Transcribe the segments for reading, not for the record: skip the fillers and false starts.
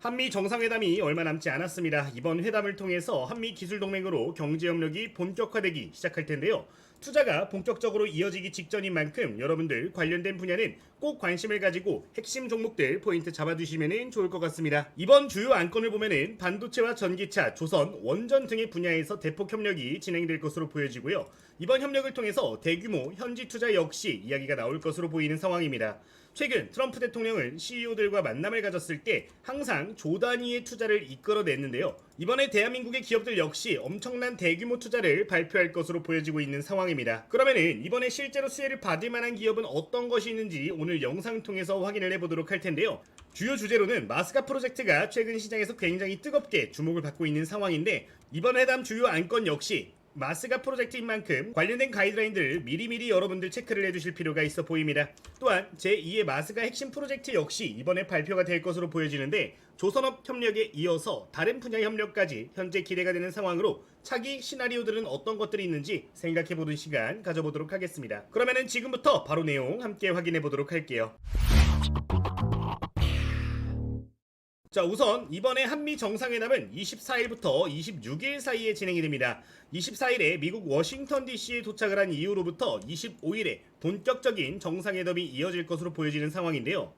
한미 정상회담이 얼마 남지 않았습니다. 이번 회담을 통해서 한미 기술동맹으로 경제협력이 본격화되기 시작할 텐데요. 투자가 본격적으로 이어지기 직전인 만큼 여러분들 관련된 분야는 꼭 관심을 가지고 핵심 종목들 포인트 잡아두시면 좋을 것 같습니다. 이번 주요 안건을 보면은 반도체와 전기차, 조선, 원전 등의 분야에서 대폭 협력이 진행될 것으로 보여지고요. 이번 협력을 통해서 대규모 현지 투자 역시 이야기가 나올 것으로 보이는 상황입니다. 최근 트럼프 대통령은 CEO들과 만남을 가졌을 때 항상 조 단위의 투자를 이끌어냈는데요. 이번에 대한민국의 기업들 역시 엄청난 대규모 투자를 발표할 것으로 보여지고 있는 상황입니다. 그러면은 이번에 실제로 수혜를 받을 만한 기업은 어떤 것이 있는지 오늘 영상 통해서 확인을 해보도록 할 텐데요. 주요 주제로는 마스카 프로젝트가 최근 시장에서 굉장히 뜨겁게 주목을 받고 있는 상황인데, 이번 회담 주요 안건 역시 마스카 프로젝트인 만큼 관련된 가이드라인들을 미리미리 여러분들 체크를 해두실 필요가 있어 보입니다. 또한 제2의 마스카 핵심 프로젝트 역시 이번에 발표가 될 것으로 보여지는데, 조선업 협력에 이어서 다른 분야 협력까지 현재 기대가 되는 상황으로 차기 시나리오들은 어떤 것들이 있는지 생각해보는 시간 가져보도록 하겠습니다. 그러면은 지금부터 바로 내용 함께 확인해보도록 할게요. 자, 우선 이번에 한미 정상회담은 24일부터 26일 사이에 진행이 됩니다. 24일에 미국 워싱턴 DC에 도착을 한 이후로부터 25일에 본격적인 정상회담이 이어질 것으로 보여지는 상황인데요.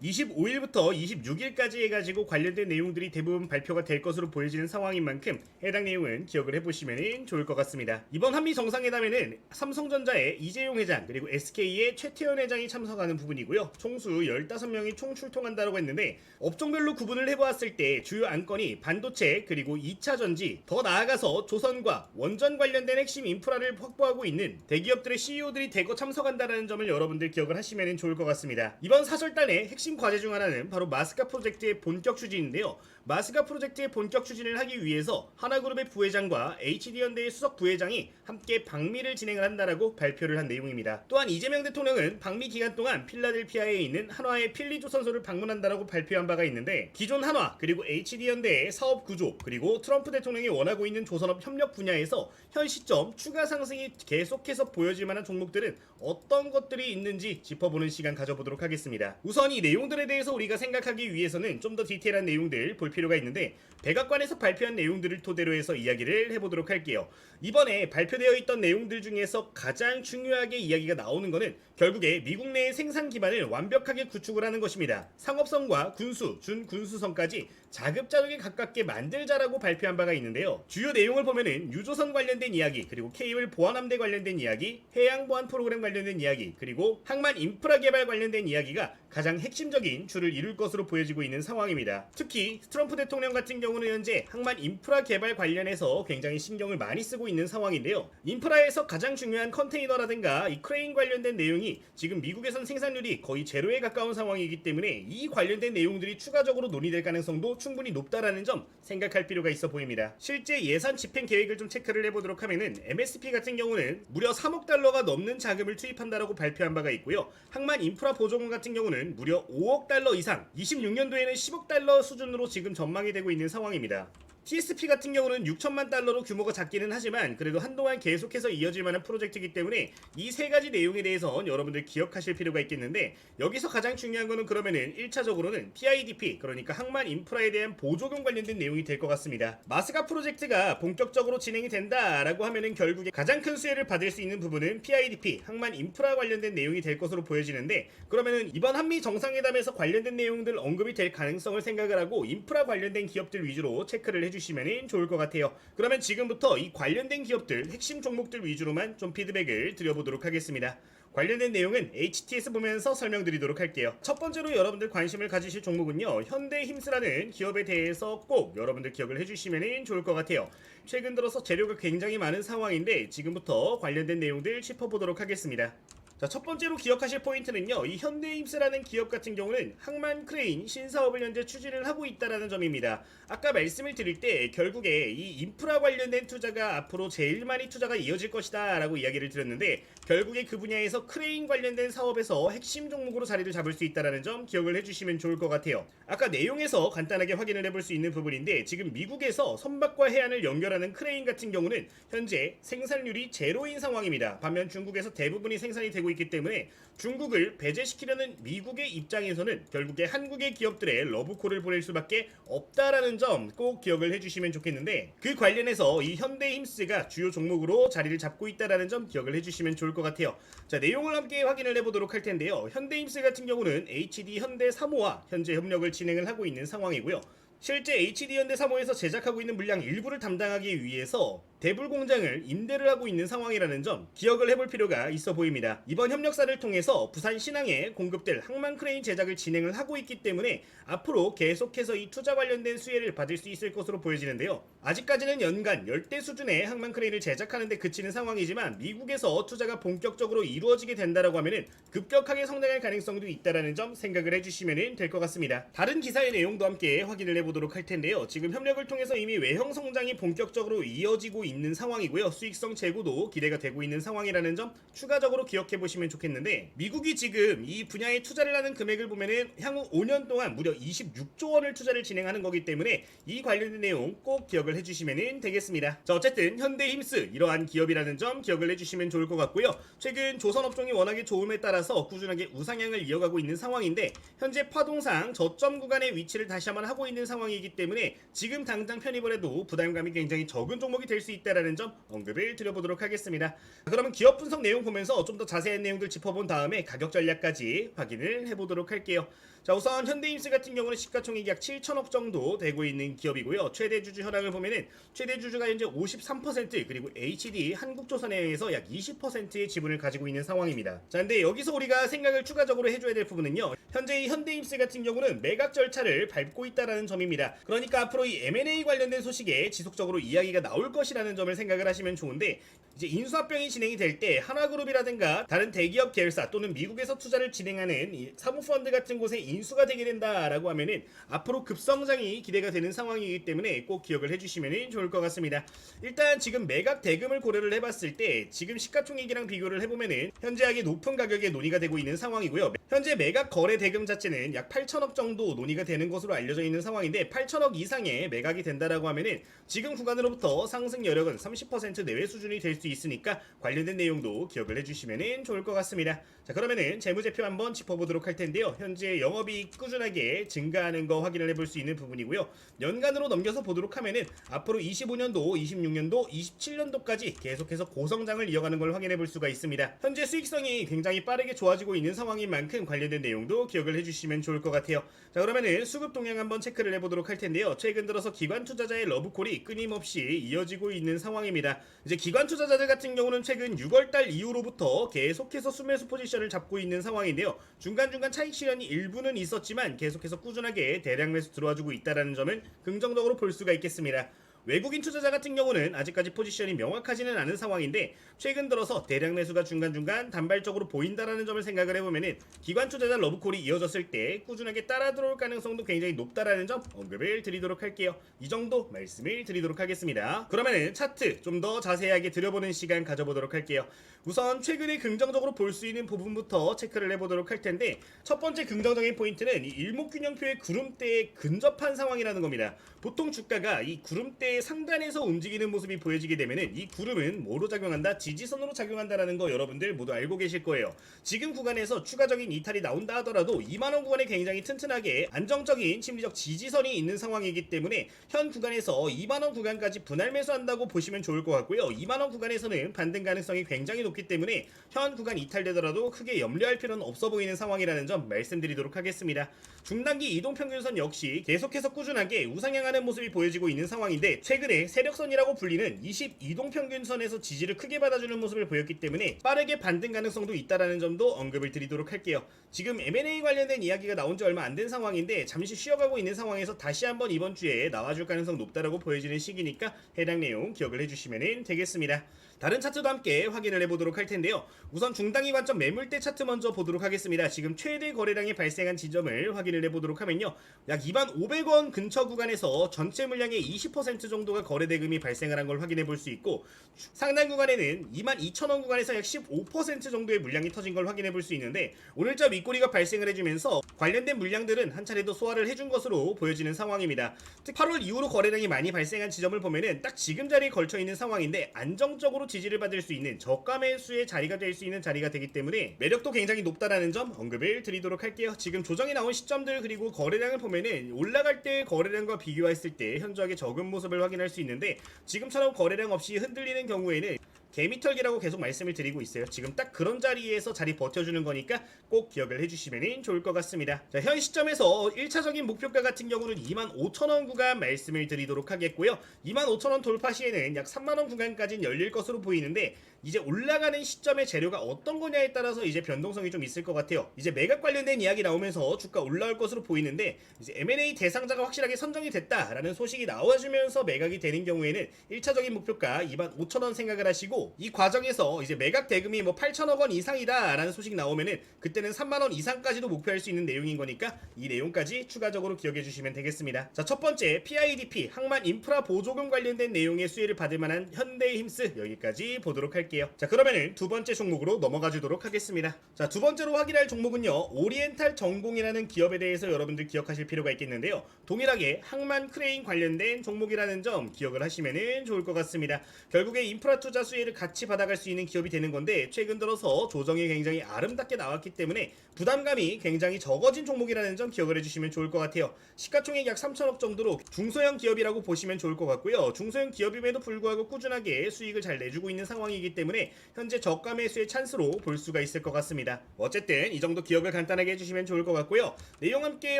25일부터 26일까지 해가지고 관련된 내용들이 대부분 발표가 될 것으로 보여지는 상황인 만큼 해당 내용은 기억을 해보시면 좋을 것 같습니다. 이번 한미 정상회담에는 삼성전자의 이재용 회장 그리고 SK의 최태원 회장이 참석하는 부분이고요. 총수 15명이 총 출동한다고 했는데, 업종별로 구분을 해보았을 때 주요 안건이 반도체 그리고 2차 전지, 더 나아가서 조선과 원전 관련된 핵심 인프라를 확보하고 있는 대기업들의 CEO들이 대거 참석한다는 점을 여러분들 기억을 하시면 좋을 것 같습니다. 이번 사절단의 핵심 과제 중 하나는 바로 마스카 프로젝트의 본격 추진인데요. 마스카 프로젝트의 본격 추진을 하기 위해서 하나그룹의 부회장과 HD현대의 수석 부회장이 함께 방미를 진행을 한다라고 발표를 한 내용입니다. 또한 이재명 대통령은 방미 기간 동안 필라델피아에 있는 한화의 필리조선소를 방문한다라고 발표한 바가 있는데, 기존 한화 그리고 HD현대의 사업 구조 그리고 트럼프 대통령이 원하고 있는 조선업 협력 분야에서 현 시점 추가 상승이 계속해서 보여질 만한 종목들은 어떤 것들이 있는지 짚어보는 시간 가져보도록 하겠습니다. 우선 이 내용들에 대해서 우리가 생각하기 위해서는 좀 더 디테일한 내용들 볼 필요가 있는데, 백악관에서 발표한 내용들을 토대로 해서 이야기를 해보도록 할게요. 이번에 발표되어 있던 내용들 중에서 가장 중요하게 이야기가 나오는 것은 결국에 미국 내의 생산 기반을 완벽하게 구축을 하는 것입니다. 상업성과 군수, 준군수성까지 자급자족에 가깝게 만들자라고 발표한 바가 있는데요. 주요 내용을 보면은 유조선 관련된 이야기, 그리고 케이블 보안함대 관련된 이야기, 해양보안 프로그램 관련된 이야기, 그리고 항만 인프라 개발 관련된 이야기가 가장 핵심적인 줄을 이룰 것으로 보여지고 있는 상황입니다. 특히 트럼프 대통령 같은 경우는 현재 항만 인프라 개발 관련해서 굉장히 신경을 많이 쓰고 있는 상황인데요. 인프라에서 가장 중요한 컨테이너라든가 이 크레인 관련된 내용이 지금 미국에선 생산률이 거의 제로에 가까운 상황이기 때문에 이 관련된 내용들이 추가적으로 논의될 가능성도 충분히 높다라는 점 생각할 필요가 있어 보입니다. 실제 예산 집행 계획을 좀 체크를 해보도록 하면은 MSP 같은 경우는 무려 3억 달러가 넘는 자금을 투입한다라고 발표한 바가 있고요. 항만 인프라 보조금 같은 경우는 무려 5억 달러 이상, 26년도에는 10억 달러 수준으로 지금 전망이 되고 있는 상황입니다. TSP 같은 경우는 6천만 달러로 규모가 작기는 하지만 그래도 한동안 계속해서 이어질 만한 프로젝트이기 때문에 이 세 가지 내용에 대해서 여러분들 기억하실 필요가 있겠는데, 여기서 가장 중요한 거는 그러면은 1차적으로는 PIDP, 그러니까 항만 인프라에 대한 보조금 관련된 내용이 될 것 같습니다. 마스카 프로젝트가 본격적으로 진행이 된다라고 하면은 결국에 가장 큰 수혜를 받을 수 있는 부분은 PIDP, 항만 인프라 관련된 내용이 될 것으로 보여지는데, 그러면은 이번 한미 정상회담에서 관련된 내용들 언급이 될 가능성을 생각을 하고 인프라 관련된 기업들 위주로 체크를 해주시면 좋을 것 같아요. 그러면 지금부터 이 관련된 기업들 핵심 종목들 위주로만 좀 피드백을 드려보도록 하겠습니다. 관련된 내용은 HTS 보면서 설명드리도록 할게요. 첫 번째로 여러분들 관심을 가지실 종목은요, 현대힘스라는 기업에 대해서 꼭 여러분들 기억을 해주시면 좋을 것 같아요. 최근 들어서 재료가 굉장히 많은 상황인데 지금부터 관련된 내용들 짚어보도록 하겠습니다. 자, 첫 번째로 기억하실 포인트는요, 이 현대힘스라는 기업 같은 경우는 항만 크레인 신사업을 현재 추진을 하고 있다는 점입니다. 아까 말씀을 드릴 때 결국에 이 인프라 관련된 투자가 앞으로 제일 많이 투자가 이어질 것이다 라고 이야기를 드렸는데, 결국에 그 분야에서 크레인 관련된 사업에서 핵심 종목으로 자리를 잡을 수 있다는 점 기억을 해주시면 좋을 것 같아요. 아까 내용에서 간단하게 확인을 해볼 수 있는 부분인데, 지금 미국에서 선박과 해안을 연결하는 크레인 같은 경우는 현재 생산률이 제로인 상황입니다. 반면 중국에서 대부분이 생산이 되고 있기 때문에 중국을 배제시키려는 미국의 입장에서는 결국에 한국의 기업들의 러브콜을 보낼 수밖에 없다라는 점 꼭 기억을 해주시면 좋겠는데, 그 관련해서 이 현대힘스가 주요 종목으로 자리를 잡고 있다라는 점 기억을 해주시면 좋을 것 같아요. 자, 내용을 함께 확인을 해보도록 할 텐데요. 현대힘스 같은 경우는 HD 현대사모와 현재 협력을 진행을 하고 있는 상황이고요. 실제 HD 현대사모에서 제작하고 있는 물량 일부를 담당하기 위해서 대불 공장을 임대를 하고 있는 상황이라는 점 기억을 해볼 필요가 있어 보입니다. 이번 협력사를 통해서 부산 신항에 공급될 항만 크레인 제작을 진행을 하고 있기 때문에 앞으로 계속해서 이 투자 관련된 수혜를 받을 수 있을 것으로 보여지는데요. 아직까지는 연간 10대 수준의 항만 크레인을 제작하는 데 그치는 상황이지만 미국에서 투자가 본격적으로 이루어지게 된다라고 하면은 급격하게 성장할 가능성도 있다라는 점 생각을 해주시면 될 것 같습니다. 다른 기사의 내용도 함께 확인을 해보도록 할 텐데요. 지금 협력을 통해서 이미 외형 성장이 본격적으로 이어지고 있는 상황이고요. 수익성 제고도 기대가 되고 있는 상황이라는 점 추가적으로 기억해 보시면 좋겠는데, 미국이 지금 이 분야에 투자를 하는 금액을 보면은 향후 5년 동안 무려 26조 원을 투자를 진행하는 거기 때문에 이 관련된 내용 꼭 기억을 해주시면 되겠습니다. 자, 어쨌든 현대힘스 이러한 기업이라는 점 기억을 해주시면 좋을 것 같고요. 최근 조선업종이 워낙에 좋음에 따라서 꾸준하게 우상향을 이어가고 있는 상황인데, 현재 파동상 저점 구간의 위치를 다시 한번 하고 있는 상황이기 때문에 지금 당장 편입을 해도 부담감이 굉장히 적은 종목이 될 수 있다라는 점 언급을 드려보도록 하겠습니다. 그러면 기업 분석 내용 보면서 좀 더 자세한 내용들 짚어본 다음에 가격 전략까지 확인을 해보도록 할게요. 자, 우선 현대힘스 같은 경우는 시가총액이 약 7천억 정도 되고 있는 기업이고요. 최대 주주 현황을 보면은 최대 주주가 현재 53%, 그리고 HD 한국조선에 의해서 약 20%의 지분을 가지고 있는 상황입니다. 자, 근데 여기서 우리가 생각을 추가적으로 해줘야 될 부분은요, 현재 이 현대힘스 같은 경우는 매각 절차를 밟고 있다라는 점입니다. 그러니까 앞으로 이 M&A 관련된 소식에 지속적으로 이야기가 나올 것이라는 점을 생각을 하시면 좋은데, 이제 인수합병이 진행이 될 때 한화그룹이라든가 다른 대기업 계열사 또는 미국에서 투자를 진행하는 이 사모펀드 같은 곳에 인수가 되게 된다라고 하면은 앞으로 급성장이 기대가 되는 상황이기 때문에 꼭 기억을 해주시면 좋을 것 같습니다. 일단 지금 매각 대금을 고려를 해봤을 때 지금 시가총액이랑 비교를 해보면은 현재하게 높은 가격에 논의가 되고 있는 상황이고요. 현재 매각 거래 대금 자체는 약 8천억 정도 논의가 되는 것으로 알려져 있는 상황인데, 8천억 이상의 매각이 된다라고 하면은 지금 구간으로부터 상승 여력은 30% 내외 수준이 될 수 있으니까 관련된 내용도 기억을 해주시면 좋을 것 같습니다. 자, 그러면은 재무제표 한번 짚어보도록 할 텐데요. 현재 영업이익 꾸준하게 증가하는 거 확인을 해볼 수 있는 부분이고요. 연간으로 넘겨서 보도록 하면은 앞으로 25년도, 26년도, 27년도까지 계속해서 고성장을 이어가는 걸 확인해 볼 수가 있습니다. 현재 수익성이 굉장히 빠르게 좋아지고 있는 상황인 만큼 관련된 내용도 기억을 해주시면 좋을 것 같아요. 자, 그러면은 수급 동향 한번 체크를 해보도록 할 텐데요. 최근 들어서 기관 투자자의 러브콜이 끊임없이 이어지고 있는 상황입니다. 이제 기관 투자자들 같은 경우는 최근 6월달 이후로부터 계속해서 수매수 포지션을 잡고 있는 상황인데요. 중간중간 차익 실현이 일부는 있었지만 계속해서 꾸준하게 대량 매수 들어와주고 있다는 점은 긍정적으로 볼 수가 있겠습니다. 외국인 투자자 같은 경우는 아직까지 포지션이 명확하지는 않은 상황인데, 최근 들어서 대량 매수가 중간중간 단발적으로 보인다라는 점을 생각을 해보면은 기관 투자자 러브콜이 이어졌을 때 꾸준하게 따라 들어올 가능성도 굉장히 높다라는 점 언급을 드리도록 할게요. 이 정도 말씀을 드리도록 하겠습니다. 그러면은 차트 좀 더 자세하게 들여보는 시간 가져보도록 할게요. 우선 최근에 긍정적으로 볼 수 있는 부분부터 체크를 해보도록 할 텐데, 첫 번째 긍정적인 포인트는 이 일목균형표의 구름대에 근접한 상황이라는 겁니다. 보통 주가가 이 구름대의 상단에서 움직이는 모습이 보여지게 되면은 이 구름은 뭐로 작용한다? 지지선으로 작용한다라는 거 여러분들 모두 알고 계실 거예요. 지금 구간에서 추가적인 이탈이 나온다 하더라도 2만원 구간에 굉장히 튼튼하게 안정적인 심리적 지지선이 있는 상황이기 때문에 현 구간에서 2만원 구간까지 분할 매수한다고 보시면 좋을 것 같고요. 2만원 구간에서는 반등 가능성이 굉장히 높기 때문에 현 구간 이탈되더라도 크게 염려할 필요는 없어 보이는 상황이라는 점 말씀드리도록 하겠습니다. 중단기 이동평균선 역시 계속해서 꾸준하게 우상향하는 모습이 보여지고 있는 상황인데, 최근에 세력선이라고 불리는 20이동평균선에서 지지를 크게 받아주는 모습을 보였기 때문에 빠르게 반등 가능성도 있다는 점도 언급을 드리도록 할게요. 지금 M&A 관련된 이야기가 나온 지 얼마 안 된 상황인데 잠시 쉬어가고 있는 상황에서 다시 한번 이번 주에 나와줄 가능성 높다라고 보여지는 시기니까 해당 내용 기억을 해주시면 되겠습니다. 다른 차트도 함께 확인을 해보도록 할 텐데요. 우선 중단기 관점 매물대 차트 먼저 보도록 하겠습니다. 지금 최대 거래량이 발생한 지점을 확인을 해보도록 하면요, 약 2만 500원 근처 구간에서 전체 물량의 20% 정도가 거래대금이 발생을 한 걸 확인해 볼 수 있고, 상단 구간에는 22,000원 구간에서 약 15% 정도의 물량이 터진 걸 확인해 볼 수 있는데, 오늘자 윗꼬리가 발생을 해주면서 관련된 물량들은 한 차례 더 소화를 해준 것으로 보여지는 상황입니다. 특히 8월 이후로 거래량이 많이 발생한 지점을 보면은 딱 지금 자리에 걸쳐 있는 상황인데, 안정적으로 지지를 받을 수 있는 저가 매수의 자리가 될 수 있는 자리가 되기 때문에 매력도 굉장히 높다라는 점 언급을 드리도록 할게요. 지금 조정이 나온 시점들 그리고 거래량을 보면은 올라갈 때 거래량과 비교했을 때 현저하게 적은 모습을 확인할 수 있는데, 지금처럼 거래량 없이 흔들리는 경우에는 개미털기라고 계속 말씀을 드리고 있어요. 지금 딱 그런 자리에서 자리 버텨주는 거니까 꼭 기억을 해주시면 좋을 것 같습니다. 자, 현 시점에서 1차적인 목표가 같은 경우는 25,000원 구간 말씀을 드리도록 하겠고요. 25,000원 돌파 시에는 약 3만원 구간까지는 열릴 것으로 보이는데, 이제 올라가는 시점의 재료가 어떤 거냐에 따라서 이제 변동성이 좀 있을 것 같아요. 이제 매각 관련된 이야기 나오면서 주가 올라올 것으로 보이는데, 이제 M&A 대상자가 확실하게 선정이 됐다라는 소식이 나와주면서 매각이 되는 경우에는 1차적인 목표가 25,000원 생각을 하시고, 이 과정에서 이제 매각 대금이 뭐 8천억 원 이상이다 라는 소식 나오면은 그때는 3만원 이상까지도 목표할 수 있는 내용인 거니까 이 내용까지 추가적으로 기억해 주시면 되겠습니다. 자, 첫 번째 PIDP 항만 인프라 보조금 관련된 내용의 수혜를 받을 만한 현대힘스, 여기까지 보도록 할게요. 자, 그러면은 두 번째 종목으로 넘어가 주도록 하겠습니다. 자, 두 번째로 확인할 종목은요, 오리엔탈 전공이라는 기업에 대해서 여러분들 기억하실 필요가 있겠는데요, 동일하게 항만 크레인 관련된 종목이라는 점 기억을 하시면 좋을 것 같습니다. 결국에 인프라 투자 수혜를 같이 받아갈 수 있는 기업이 되는 건데, 최근 들어서 조정이 굉장히 아름답게 나왔기 때문에 부담감이 굉장히 적어진 종목이라는 점 기억을 해주시면 좋을 것 같아요. 시가총액 약 3천억 정도로 중소형 기업이라고 보시면 좋을 것 같고요. 중소형 기업임에도 불구하고 꾸준하게 수익을 잘 내주고 있는 상황이기 때문에 현재 저가 매수의 찬스로 볼 수가 있을 것 같습니다. 어쨌든 이 정도 기억을 간단하게 해주시면 좋을 것 같고요. 내용 함께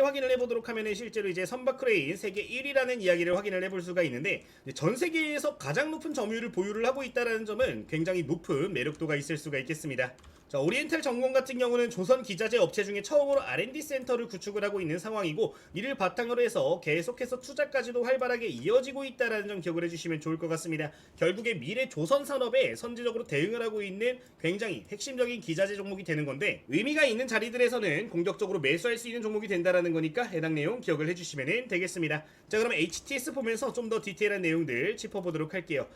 확인을 해보도록 하면 실제로 이제 선박크레인 세계 1위라는 이야기를 확인을 해볼 수가 있는데, 전 세계에서 가장 높은 점유율을 보유를 하고 있다는 점은 굉장히 높은 매력도가 있을 수가 있겠습니다. 자, 오리엔탈 전공 같은 경우는 조선 기자재 업체 중에 처음으로 R&D 센터를 구축을 하고 있는 상황이고, 이를 바탕으로 해서 계속해서 투자까지도 활발하게 이어지고 있다는 점 기억을 해주시면 좋을 것 같습니다. 결국에 미래 조선 산업에 선제적으로 대응을 하고 있는 굉장히 핵심적인 기자재 종목이 되는 건데, 의미가 있는 자리들에서는 공격적으로 매수할 수 있는 종목이 된다는 거니까 해당 내용 기억을 해주시면 되겠습니다. 자, 그럼 HTS 보면서 좀 더 디테일한 내용들 짚어보도록 할게요.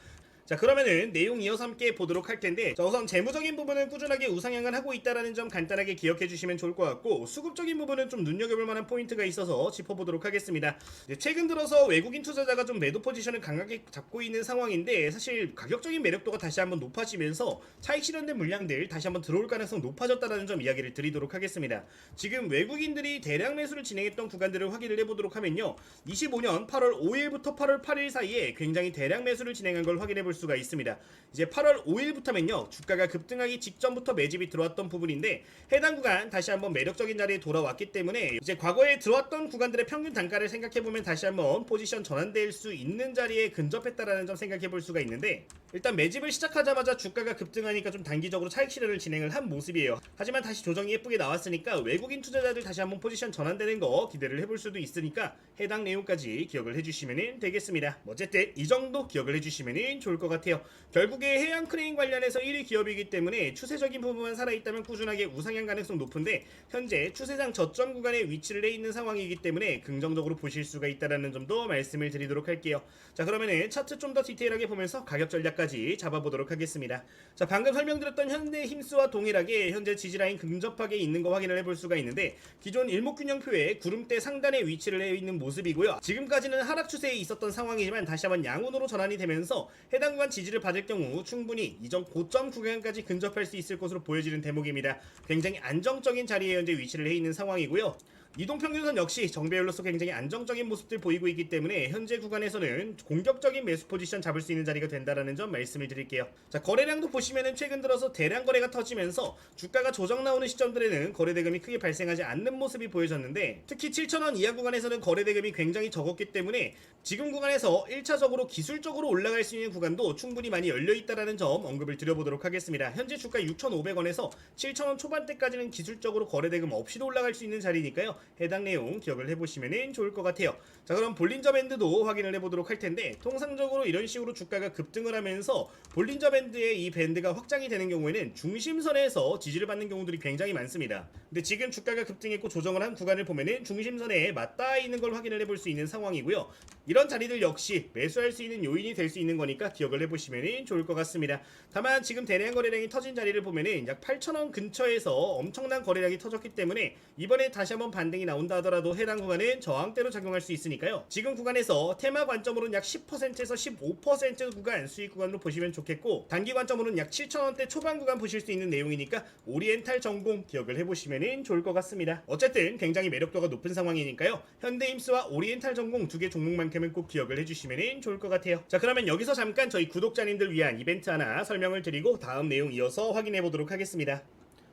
자, 그러면은 내용 이어서 함께 보도록 할 텐데, 자, 우선 재무적인 부분은 꾸준하게 우상향을 하고 있다는 점 간단하게 기억해 주시면 좋을 것 같고, 수급적인 부분은 좀 눈여겨볼 만한 포인트가 있어서 짚어보도록 하겠습니다. 최근 들어서 외국인 투자자가 좀 매도 포지션을 강하게 잡고 있는 상황인데, 사실 가격적인 매력도가 다시 한번 높아지면서 차익 실현된 물량들 다시 한번 들어올 가능성 높아졌다는 점 이야기를 드리도록 하겠습니다. 지금 외국인들이 대량 매수를 진행했던 구간들을 확인을 해보도록 하면요, 25년 8월 5일부터 8월 8일 사이에 굉장히 대량 매수를 진행한 걸 확인해 볼 수가 있습니다. 이제 8월 5일부터면요, 주가가 급등하기 직전부터 매집이 들어왔던 부분인데, 해당 구간 다시 한번 매력적인 자리에 돌아왔기 때문에 이제 과거에 들어왔던 구간들의 평균 단가를 생각해보면 다시 한번 포지션 전환될 수 있는 자리에 근접했다라는 점 생각해볼 수가 있는데, 일단 매집을 시작하자마자 주가가 급등하니까 좀 단기적으로 차익 실현을 진행을 한 모습이에요. 하지만 다시 조정이 예쁘게 나왔으니까 외국인 투자자들 다시 한번 포지션 전환되는 거 기대를 해볼 수도 있으니까 해당 내용까지 기억을 해주시면 되겠습니다. 어쨌든 이 정도 기억을 해주시면 좋을 것 같아요. 결국에 해양 크레인 관련해서 1위 기업이기 때문에 추세적인 부분만 살아있다면 꾸준하게 우상향 가능성 높은데, 현재 추세상 저점 구간에 위치를 해 있는 상황이기 때문에 긍정적으로 보실 수가 있다는 점도 말씀을 드리도록 할게요. 자, 그러면은 차트 좀 더 디테일하게 보면서 가격 전략까지 잡아보도록 하겠습니다. 자, 방금 설명드렸던 현대힘스와 동일하게 현재 지지라인 근접하게 있는 거 확인을 해볼 수가 있는데, 기존 일목균형표의 구름대 상단에 위치를 해 있는 모습이고요. 지금까지는 하락 추세에 있었던 상황이지만 다시 한번 양운으로 전환이 되면서 해당 구간 지지를 받을 경우 충분히 이전 고점 구간까지 근접할 수 있을 것으로 보여지는 대목입니다. 굉장히 안정적인 자리에 현재 위치를 해 있는 상황이고요. 이동평균선 역시 정배열로서 굉장히 안정적인 모습들 보이고 있기 때문에 현재 구간에서는 공격적인 매수 포지션 잡을 수 있는 자리가 된다는 점 말씀을 드릴게요. 자, 거래량도 보시면은 최근 들어서 대량 거래가 터지면서 주가가 조정 나오는 시점들에는 거래대금이 크게 발생하지 않는 모습이 보여졌는데, 특히 7,000원 이하 구간에서는 거래대금이 굉장히 적었기 때문에 지금 구간에서 1차적으로 기술적으로 올라갈 수 있는 구간도 충분히 많이 열려있다는 점 언급을 드려보도록 하겠습니다. 현재 주가 6,500원에서 7,000원 초반대까지는 기술적으로 거래대금 없이도 올라갈 수 있는 자리니까요. 해당 내용 기억을 해보시면 좋을 것 같아요. 자, 그럼 볼린저 밴드도 확인을 해보도록 할 텐데, 통상적으로 이런 식으로 주가가 급등을 하면서 볼린저 밴드의 이 밴드가 확장이 되는 경우에는 중심선에서 지지를 받는 경우들이 굉장히 많습니다. 근데 지금 주가가 급등했고 조정을 한 구간을 보면은 중심선에 맞닿아 있는 걸 확인을 해볼 수 있는 상황이고요. 이런 자리들 역시 매수할 수 있는 요인이 될 수 있는 거니까 기억을 해보시면 좋을 것 같습니다. 다만 지금 대량 거래량이 터진 자리를 보면은 약 8,000원 근처에서 엄청난 거래량이 터졌기 때문에 이번에 다시 한번 반등이 나온다 하더라도 해당 구간은 저항대로 작용할 수 있으니까요. 지금 구간에서 테마 관점으로는 약 10%에서 15% 구간 수익 구간으로 보시면 좋겠고, 단기 관점으로는 약 7,000원대 초반 구간 보실 수 있는 내용이니까 오리엔탈 전공 기억을 해보시면 좋을 것 같습니다. 어쨌든 굉장히 매력도가 높은 상황이니까요. 현대임스와 오리엔탈 전공 두 개 종목만큼은 꼭 기억을 해주시면 좋을 것 같아요. 자, 그러면 여기서 잠깐 저희 구독자님들 위한 이벤트 하나 설명을 드리고 다음 내용 이어서 확인해 보도록 하겠습니다.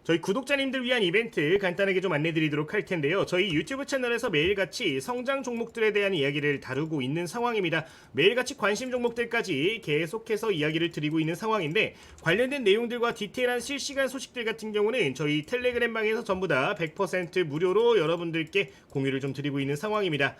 저희 구독자님들 위한 이벤트 간단하게 좀 안내드리도록 할 텐데요. 저희 유튜브 채널에서 매일같이 성장 종목들에 대한 이야기를 다루고 있는 상황입니다. 매일같이 관심 종목들까지 계속해서 이야기를 드리고 있는 상황인데, 관련된 내용들과 디테일한 실시간 소식들 같은 경우는 저희 텔레그램 방에서 전부 다 100% 무료로 여러분들께 공유를 좀 드리고 있는 상황입니다.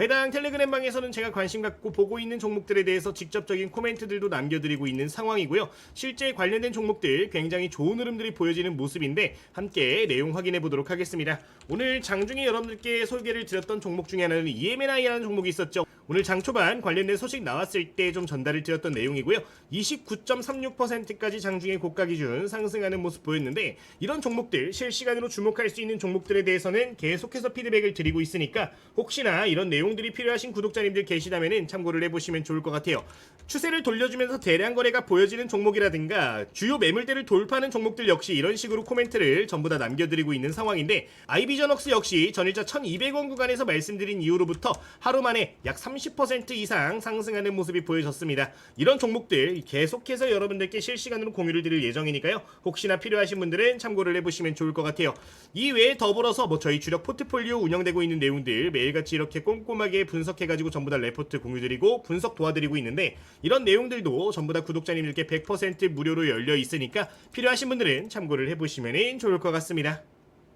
해당 텔레그램 방에서는 제가 관심 갖고 보고 있는 종목들에 대해서 직접적인 코멘트들도 남겨드리고 있는 상황이고요. 실제 관련된 종목들 굉장히 좋은 흐름들이 보여지는 모습인데 함께 내용 확인해 보도록 하겠습니다. 오늘 장중에 여러분들께 소개를 드렸던 종목 중에 하나는 EMNI라는 종목이 있었죠. 오늘 장 초반 관련된 소식 나왔을 때 좀 전달을 드렸던 내용이고요. 29.36%까지 장중에 고가 기준 상승하는 모습 보였는데, 이런 종목들 실시간으로 주목할 수 있는 종목들에 대해서는 계속해서 피드백을 드리고 있으니까 혹시나 이런 내용들이 필요하신 구독자님들 계시다면 참고를 해보시면 좋을 것 같아요. 추세를 돌려주면서 대량 거래가 보여지는 종목이라든가 주요 매물대를 돌파하는 종목들 역시 이런 식으로 코멘트를 전부 다 남겨드리고 있는 상황인데, 아이비전웍스 역시 전일자 1200원 구간에서 말씀드린 이후로부터 하루 만에 약 30% 이상 상승하는 모습이 보여졌습니다. 이런 종목들 계속해서 여러분들께 실시간으로 공유를 드릴 예정이니까요. 혹시나 필요하신 분들은 참고를 해보시면 좋을 것 같아요. 이 외에 더불어서 저희 주력 포트폴리오 운영되고 있는 내용들 매일같이 이렇게 꼼꼼하게 분석해가지고 전부 다 레포트 공유드리고 분석 도와드리고 있는데, 이런 내용들도 전부 다 구독자님들께 100% 무료로 열려 있으니까 필요하신 분들은 참고를 해보시면 좋을 것 같습니다.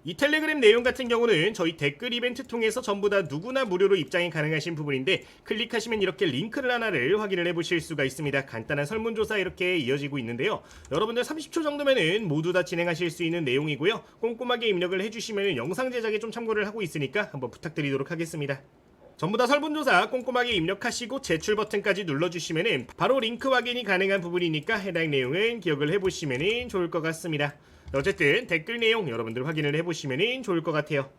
이 텔레그램 내용 같은 경우는 저희 댓글 이벤트 통해서 전부 다 누구나 무료로 입장이 가능하신 부분인데, 클릭하시면 이렇게 링크를 하나를 확인을 해보실 수가 있습니다. 간단한 설문조사 이렇게 이어지고 있는데요. 여러분들 30초 정도면은 모두 다 진행하실 수 있는 내용이고요. 꼼꼼하게 입력을 해주시면 영상 제작에 좀 참고를 하고 있으니까 한번 부탁드리도록 하겠습니다. 전부 다 설문조사 꼼꼼하게 입력하시고 제출 버튼까지 눌러주시면 바로 링크 확인이 가능한 부분이니까 해당 내용은 기억을 해보시면 좋을 것 같습니다. 어쨌든 댓글 내용 여러분들 확인을 해보시면 좋을 것 같아요.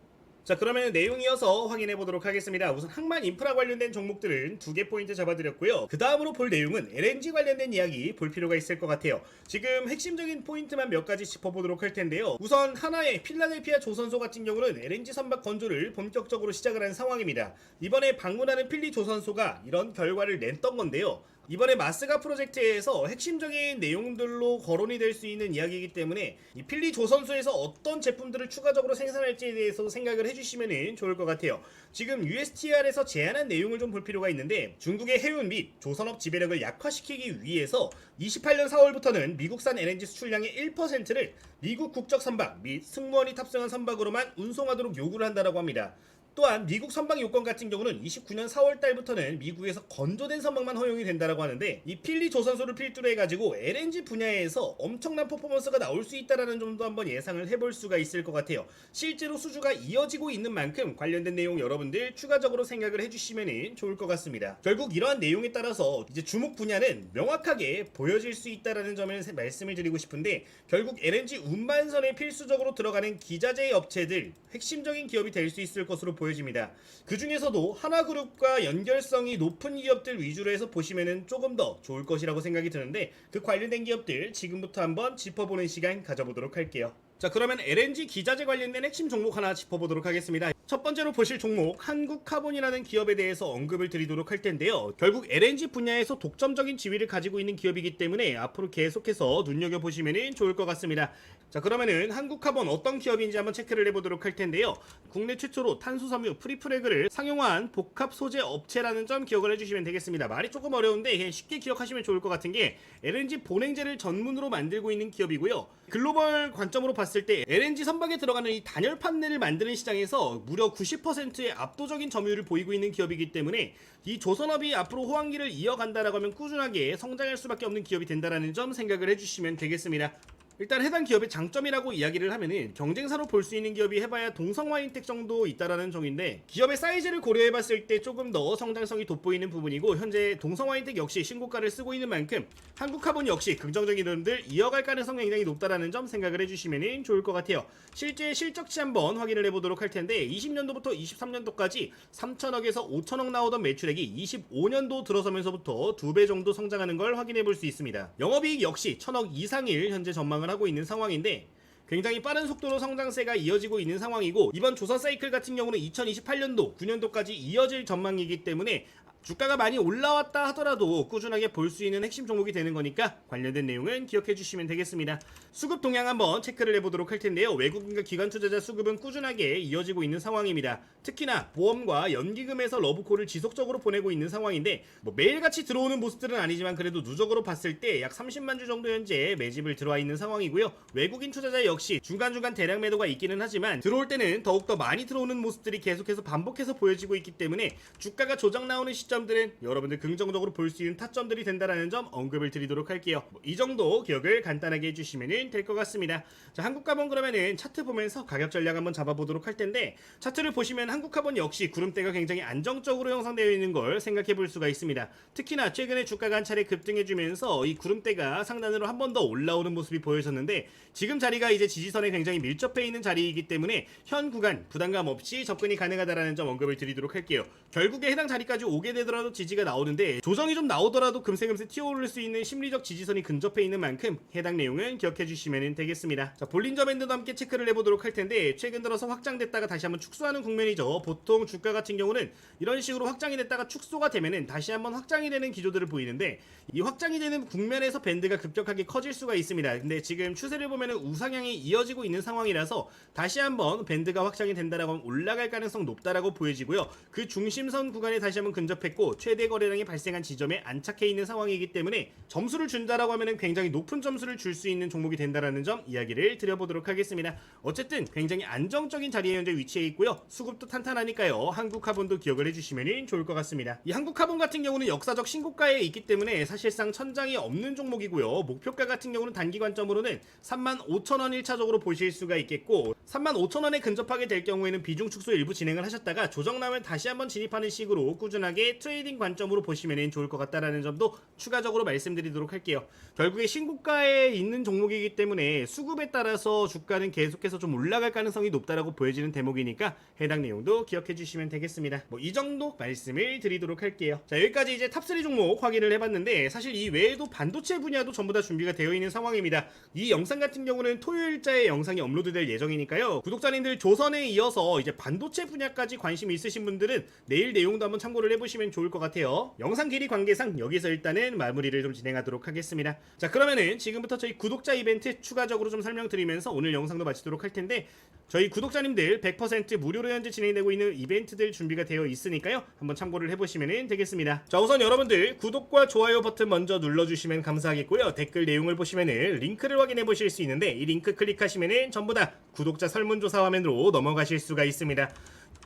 자, 그러면 내용 이어서 확인해 보도록 하겠습니다. 우선 항만 인프라 관련된 종목들은 두 개 포인트 잡아드렸고요. 그 다음으로 볼 내용은 LNG 관련된 이야기 볼 필요가 있을 것 같아요. 지금 핵심적인 포인트만 몇 가지 짚어보도록 할 텐데요. 우선 하나의 필라델피아 조선소 같은 경우는 LNG 선박 건조를 본격적으로 시작을 한 상황입니다. 이번에 방문하는 필리 조선소가 이런 결과를 냈던 건데요. 이번에 마스가 프로젝트에서 핵심적인 내용들로 거론이 될 수 있는 이야기이기 때문에 이 필리 조선소에서 어떤 제품들을 추가적으로 생산할지에 대해서 생각을 해주시면 좋을 것 같아요. 지금 USTR에서 제안한 내용을 좀 볼 필요가 있는데, 중국의 해운 및 조선업 지배력을 약화시키기 위해서 28년 4월부터는 미국산 LNG 수출량의 1%를 미국 국적 선박 및 승무원이 탑승한 선박으로만 운송하도록 요구를 한다고 합니다. 또한 미국 선박 요건 같은 경우는 29년 4월 달부터는 미국에서 건조된 선박만 허용이 된다라고 하는데, 이 필리 조선소를 필두로 해가지고 LNG 분야에서 엄청난 퍼포먼스가 나올 수 있다라는 점도 한번 예상을 해볼 수가 있을 것 같아요. 실제로 수주가 이어지고 있는 만큼 관련된 내용 여러분들 추가적으로 생각을 해주시면 좋을 것 같습니다. 결국 이러한 내용에 따라서 이제 주목 분야는 명확하게 보여질 수 있다라는 점을 말씀을 드리고 싶은데, 결국 LNG 운반선에 필수적으로 들어가는 기자재 업체들 핵심적인 기업이 될 수 있을 것으로 보여집니다. 그 중에서도 하나그룹과 연결성이 높은 기업들 위주로 해서 보시면은 조금 더 좋을 것이라고 생각이 드는데, 그 관련된 기업들 지금부터 한번 짚어보는 시간 가져보도록 할게요. 자, 그러면 LNG 기자재 관련된 핵심 종목 하나 짚어보도록 하겠습니다. 첫 번째로 보실 종목 한국카본이라는 기업에 대해서 언급을 드리도록 할 텐데요. 결국 LNG 분야에서 독점적인 지위를 가지고 있는 기업이기 때문에 앞으로 계속해서 눈여겨보시면 좋을 것 같습니다. 자, 그러면은 한국카본 어떤 기업인지 한번 체크를 해보도록 할 텐데요. 국내 최초로 탄수섬유 프리프레그를 상용화한 복합 소재 업체라는 점 기억을 해주시면 되겠습니다. 말이 조금 어려운데 그냥 쉽게 기억하시면 좋을 것 같은 게, LNG 본행제를 전문으로 만들고 있는 기업이고요. 글로벌 관점으로 봤을 봤을 때 LNG 선박에 들어가는 이 단열 판넬을 만드는 시장에서 무려 90%의 압도적인 점유율을 보이고 있는 기업이기 때문에 이 조선업이 앞으로 호황기를 이어간다라고 하면 꾸준하게 성장할 수밖에 없는 기업이 된다라는 점 생각을 해주시면 되겠습니다. 일단 해당 기업의 장점이라고 이야기를 하면은 경쟁사로 볼 수 있는 기업이 해봐야 동성화인텍 정도 있다라는 점인데, 기업의 사이즈를 고려해봤을 때 조금 더 성장성이 돋보이는 부분이고, 현재 동성화인텍 역시 신고가를 쓰고 있는 만큼 한국카본 역시 긍정적인 흐름들 이어갈 가능성이 굉장히 높다라는 점 생각을 해주시면 좋을 것 같아요. 실제 실적치 한번 확인을 해보도록 할 텐데, 20년도부터 23년도까지 3천억에서 5천억 나오던 매출액이 25년도 들어서면서부터 2배 정도 성장하는 걸 확인해 볼 수 있습니다. 영업이익 역시 1천억 이상일 현재 전망을 하고 있는 상황인데, 굉장히 빠른 속도로 성장세가 이어지고 있는 상황이고, 이번 조선 사이클 같은 경우는 2028년도, 9년도까지 이어질 전망이기 때문에 주가가 많이 올라왔다 하더라도 꾸준하게 볼 수 있는 핵심 종목이 되는 거니까 관련된 내용은 기억해 주시면 되겠습니다. 수급 동향 한번 체크를 해보도록 할 텐데요. 외국인과 기관 투자자 수급은 꾸준하게 이어지고 있는 상황입니다. 특히나 보험과 연기금에서 러브콜을 지속적으로 보내고 있는 상황인데, 매일같이 들어오는 모습들은 아니지만 그래도 누적으로 봤을 때 약 30만 주 정도 현재 매집을 들어와 있는 상황이고요. 외국인 투자자 역시 중간중간 대량 매도가 있기는 하지만 들어올 때는 더욱더 많이 들어오는 모습들이 계속해서 반복해서 보여지고 있기 때문에 주가가 조정 나오는 시점들은 여러분들 긍정적으로 볼 수 있는 타점들이 된다라는 점 언급을 드리도록 할게요. 이 정도 기억을 간단하게 해주시면 될 것 같습니다. 자, 한국카본 그러면은 차트 보면서 가격 전략 한번 잡아보도록 할 텐데, 차트를 보시면 한국카본 역시 구름대가 굉장히 안정적으로 형성되어 있는 걸 생각해 볼 수가 있습니다. 특히나 최근에 주가가 한 차례 급등해주면서 이 구름대가 상단으로 한 번 더 올라오는 모습이 보여졌는데, 지금 자리가 이제 지지선에 굉장히 밀접해 있는 자리이기 때문에 현 구간 부담감 없이 접근이 가능하다라는 점 언급을 드리도록 할게요. 결국에 해당 자리까지 오게 되더라도 지지가 나오는데, 조정이 좀 나오더라도 금세금세 튀어오를 수 있는 심리적 지지선이 근접해 있는 만큼 해당 내용은 기억해 주시면 되겠습니다. 자, 볼린저 밴드도 함께 체크를 해보도록 할 텐데, 최근 들어서 확장됐다가 다시 한번 축소하는 국면이죠. 보통 주가 같은 경우는 이런 식으로 확장이 됐다가 축소가 되면은 다시 한번 확장이 되는 기조들을 보이는데, 이 확장이 되는 국면에서 밴드가 급격하게 커질 수가 있습니다. 근데 지금 추세를 보면은 우상향이 이어지고 있는 상황이라서 다시 한번 밴드가 확장이 된다라고 하면 올라갈 가능성 높다라고 보여지고요. 그 중심선 구간에 다시 한번 근접했고 최대 거래량이 발생한 지점에 안착해 있는 상황이기 때문에 점수를 준다라고 하면은 굉장히 높은 점수를 줄 수 있는 종목이 된다라는 점 이야기를 드려보도록 하겠습니다. 어쨌든 굉장히 안정적인 자리에 현재 위치해 있고요. 수급도 탄탄하니까요. 한국카본도 기억을 해주시면 좋을 것 같습니다. 이 한국카본 같은 경우는 역사적 신고가에 있기 때문에 사실상 천장이 없는 종목이고요. 목표가 같은 경우는 단기 관점으로는 35,000원 1차적으로 보실 수가 있겠고, 35,000원에 근접하게 될 경우에는 비중 축소 일부 진행을 하셨다가 조정 나면 다시 한번 진입하는 식으로 꾸준하게 트레이딩 관점으로 보시면 좋을 것 같다라는 점도 추가적으로 말씀드리도록 할게요. 결국에 신고가에 있는 종목이기 때문에 수급에 따라서 주가는 계속해서 좀 올라갈 가능성이 높다라고 보여지는 대목이니까 해당 내용도 기억해 주시면 되겠습니다. 이 정도 말씀을 드리도록 할게요. 자, 여기까지 이제 탑3 종목 확인을 해봤는데, 사실 이 외에도 반도체 분야도 전부 다 준비가 되어 있는 상황입니다. 이 영상 같은 경우는 토요일자에 영상이 업로드될 예정이니까요. 구독자님들 조선에 이어서 이제 반도체 분야까지 관심 있으신 분들은 내일 내용도 한번 참고를 해보시면 좋을 것 같아요. 영상 길이 관계상 여기서 일단은 마무리를 좀 진행하도록 하겠습니다. 자, 그러면은 지금부터 저희 구독자 이벤트 추가적으로 좀 설명드리면서 오늘 영상도 마치도록 할 텐데, 저희 구독자님들 100% 무료로 현재 진행되고 있는 이벤트들 준비가 되어 있으니까요. 한번 참고를 해보시면 되겠습니다. 자, 우선 여러분들 구독과 좋아요 버튼 먼저 눌러주시면 감사하겠고요. 댓글 내용을 보시면은 링크를 확인해 보실 수 있는데, 이 링크 클릭하시면은 전부 다 구독자 설문조사 화면으로 넘어가실 수가 있습니다.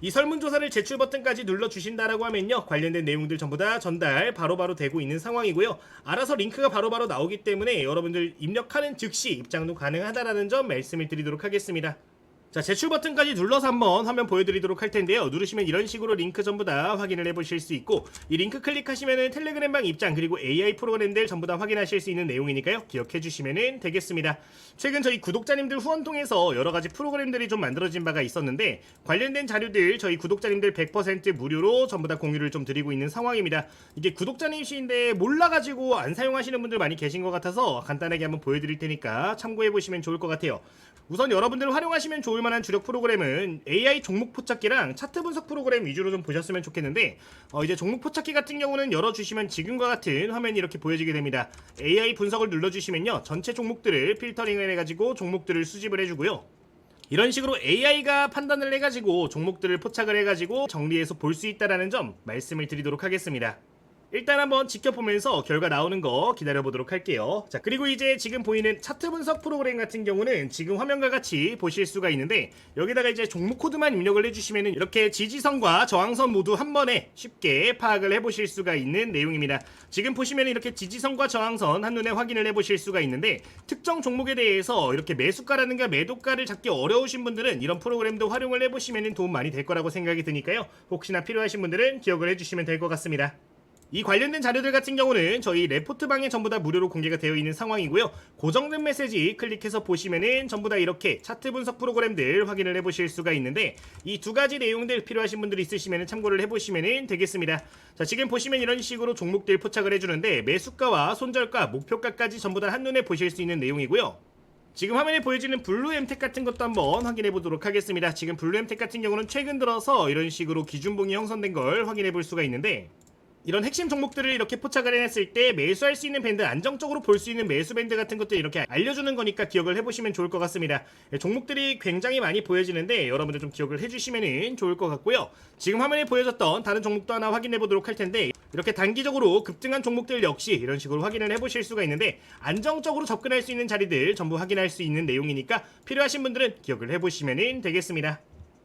이 설문조사를 제출 버튼까지 눌러주신다라고 하면요, 관련된 내용들 전부 다 전달 바로바로 되고 있는 상황이고요. 알아서 링크가 바로바로 나오기 때문에 여러분들 입력하는 즉시 입장도 가능하다라는 점 말씀을 드리도록 하겠습니다. 자, 제출 버튼까지 눌러서 한번 화면 보여드리도록 할 텐데요. 누르시면 이런 식으로 링크 전부 다 확인을 해보실 수 있고, 이 링크 클릭하시면은 텔레그램방 입장 그리고 AI 프로그램들 전부 다 확인하실 수 있는 내용이니까요. 기억해 주시면 되겠습니다. 최근 저희 구독자님들 후원 통해서 여러가지 프로그램들이 좀 만들어진 바가 있었는데, 관련된 자료들 저희 구독자님들 100% 무료로 전부 다 공유를 좀 드리고 있는 상황입니다. 이게 구독자님이신데 몰라가지고 안 사용하시는 분들 많이 계신 것 같아서 간단하게 한번 보여드릴 테니까 참고해 보시면 좋을 것 같아요. 우선 여러분들 활용하시면 좋을 만한 주력 프로그램은 AI 종목 포착기랑 차트 분석 프로그램 위주로 좀 보셨으면 좋겠는데, 이제 종목 포착기 같은 경우는 열어주시면 지금과 같은 화면이 이렇게 보여지게 됩니다. AI 분석을 눌러주시면요, 전체 종목들을 필터링을 해가지고 종목들을 수집을 해주고요. 이런 식으로 AI가 판단을 해가지고 종목들을 포착을 해가지고 정리해서 볼 수 있다라는 점 말씀을 드리도록 하겠습니다. 일단 한번 지켜보면서 결과 나오는 거 기다려보도록 할게요. 자, 그리고 이제 지금 보이는 차트 분석 프로그램 같은 경우는 지금 화면과 같이 보실 수가 있는데, 여기다가 이제 종목 코드만 입력을 해주시면 이렇게 지지선과 저항선 모두 한 번에 쉽게 파악을 해보실 수가 있는 내용입니다. 지금 보시면 이렇게 지지선과 저항선 한눈에 확인을 해보실 수가 있는데, 특정 종목에 대해서 이렇게 매수가라든가 매도가를 잡기 어려우신 분들은 이런 프로그램도 활용을 해보시면 도움 많이 될 거라고 생각이 드니까요. 혹시나 필요하신 분들은 기억을 해주시면 될 것 같습니다. 이 관련된 자료들 같은 경우는 저희 레포트방에 전부 다 무료로 공개가 되어 있는 상황이고요. 고정된 메시지 클릭해서 보시면은 전부 다 이렇게 차트 분석 프로그램들 확인을 해보실 수가 있는데, 이 두 가지 내용들 필요하신 분들이 있으시면 참고를 해보시면 되겠습니다. 자, 지금 보시면 이런 식으로 종목들 포착을 해주는데, 매수가와 손절가, 목표가까지 전부 다 한눈에 보실 수 있는 내용이고요. 지금 화면에 보여지는 블루엠텍 같은 것도 한번 확인해 보도록 하겠습니다. 지금 블루엠텍 같은 경우는 최근 들어서 이런 식으로 기준봉이 형성된 걸 확인해 볼 수가 있는데, 이런 핵심 종목들을 이렇게 포착을 해냈을 때 매수할 수 있는 밴드, 안정적으로 볼 수 있는 매수 밴드 같은 것들 이렇게 알려주는 거니까 기억을 해보시면 좋을 것 같습니다. 종목들이 굉장히 많이 보여지는데 여러분들 좀 기억을 해주시면 좋을 것 같고요. 지금 화면에 보여졌던 다른 종목도 하나 확인해 보도록 할 텐데, 이렇게 단기적으로 급등한 종목들 역시 이런 식으로 확인을 해보실 수가 있는데, 안정적으로 접근할 수 있는 자리들 전부 확인할 수 있는 내용이니까 필요하신 분들은 기억을 해보시면 되겠습니다.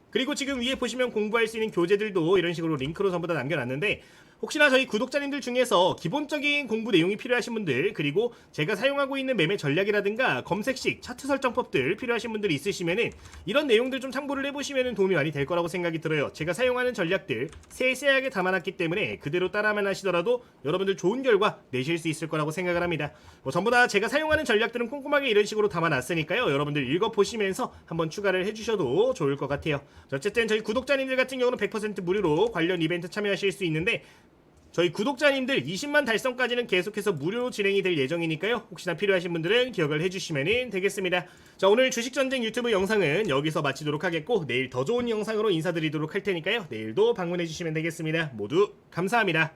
그리고 지금 위에 보시면 공부할 수 있는 교재들도 이런 식으로 링크로 전부 다 남겨놨는데, 혹시나 저희 구독자님들 중에서 기본적인 공부 내용이 필요하신 분들, 그리고 제가 사용하고 있는 매매 전략이라든가 검색식, 차트 설정법들 필요하신 분들이 있으시면은 이런 내용들 좀 참고를 해보시면 도움이 많이 될 거라고 생각이 들어요. 제가 사용하는 전략들 세세하게 담아놨기 때문에 그대로 따라만 하시더라도 여러분들 좋은 결과 내실 수 있을 거라고 생각을 합니다. 전부 다 제가 사용하는 전략들은 꼼꼼하게 이런 식으로 담아놨으니까요. 여러분들 읽어보시면서 한번 추가를 해주셔도 좋을 것 같아요. 어쨌든 저희 구독자님들 같은 경우는 100% 무료로 관련 이벤트 참여하실 수 있는데, 저희 구독자님들 20만 달성까지는 계속해서 무료로 진행이 될 예정이니까요. 혹시나 필요하신 분들은 기억을 해주시면 되겠습니다. 자, 오늘 주식전쟁 유튜브 영상은 여기서 마치도록 하겠고, 내일 더 좋은 영상으로 인사드리도록 할 테니까요. 내일도 방문해주시면 되겠습니다. 모두 감사합니다.